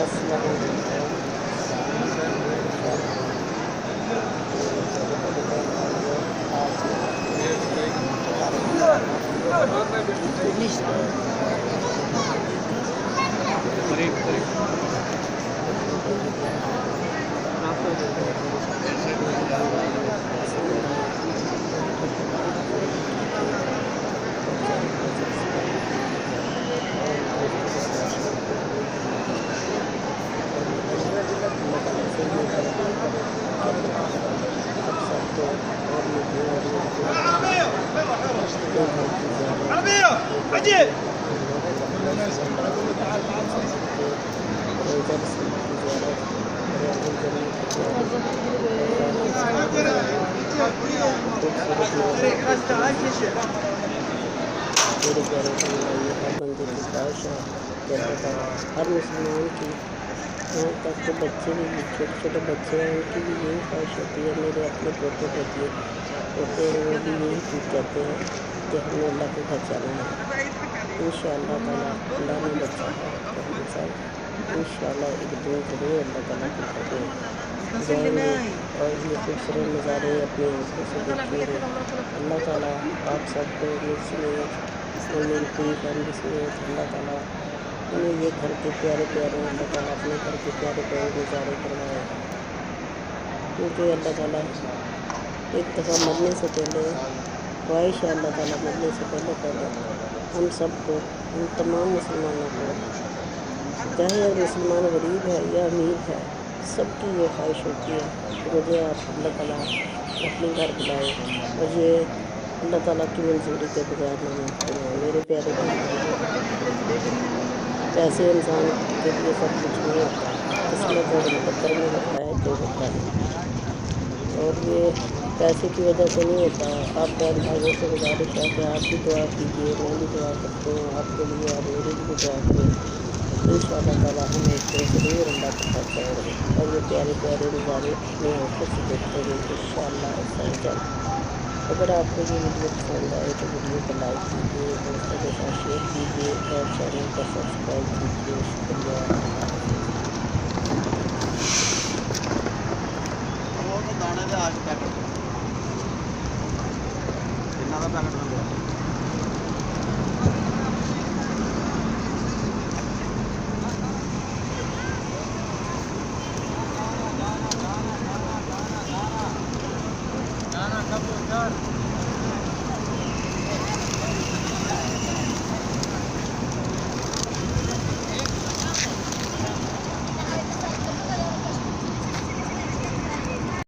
السلام علیکم۔ ہر مسلمان کی یہاں تک کہ بچے بھی چھوٹے چھوٹے بچے ہیں ان کی بھی یہی خواہش ہوتی ہے، میرے اپنے پوتے پوتی ہوتے ہیں وہ بھی یہی چیز کہتے ہیں کہ ہمیں اللہ کے گھر جانا ہے۔ انشاءاللہ تعالیٰ اللہ نے بچا ہے تو ہم سب انشاءاللہ ایک دن ضرور اللہ تعالیٰ کے گھر پہ جائیں گے اور یہ خوبصورت نظارے اپنی آنکھوں سے دیکھیں گے۔ اللہ تعالیٰ آپ سب کو مجھ سمیت اور میری پوری فیملی سمیت اللہ تعالیٰ ہمیں یہ گھر کے پیارے پیارے اللہ تعالیٰ اپنے گھر کے پیارے پیارے نظارے کروائے، کیونکہ اللہ تعالیٰ ایک دفعہ مرنے سے پہلے خواہش ہے اللہ تعالیٰ مرنے سے پہلے ہم سب کو، ہم تمام مسلمانوں کو، چاہے مسلمان غریب ہے یا امیر ہے، سب کی یہ خواہش ہوتی ہے کہ مجھے آپ اللہ تعالیٰ اپنے گھر بلائے اور یہ اللہ تعالیٰ کی منظوری کے بغیر نہ ممکن ہے۔ میرے پیارے بہن بھائیوں، پیسے انسان کے لیے سب کچھ نہیں ہوتا، قسمت اور مقدر میں ہوتا ہے جو ہوتا ہے، اور یہ پیسے کی وجہ سے نہیں ہوتا۔ آپ بہن بھائیوں سے گزارش ہے کہ آپ بھی دعا کیجیے، میں بھی دعا کرتی ہوں آپ کے لیے اور میرے لیے دعا کریں۔ انشاءاللہ تعالیٰ ہم ایک دن ضرور اللہ کے گھر جائیں گے اور یہ پیارے پیارے نظارے اپنی آنکھوں سے دیکھیں گے انشاءاللہ عز و جل۔ اگر آپ کو یہ ویڈیو پسند آئے تو ویڈیو کو لائک کیجیے، دوستوں کے ساتھ شیئر کیجیے اور چینل کو سبسکرائب کیجیے۔ شکریہ، اللہ حافظ۔ Nah, kamu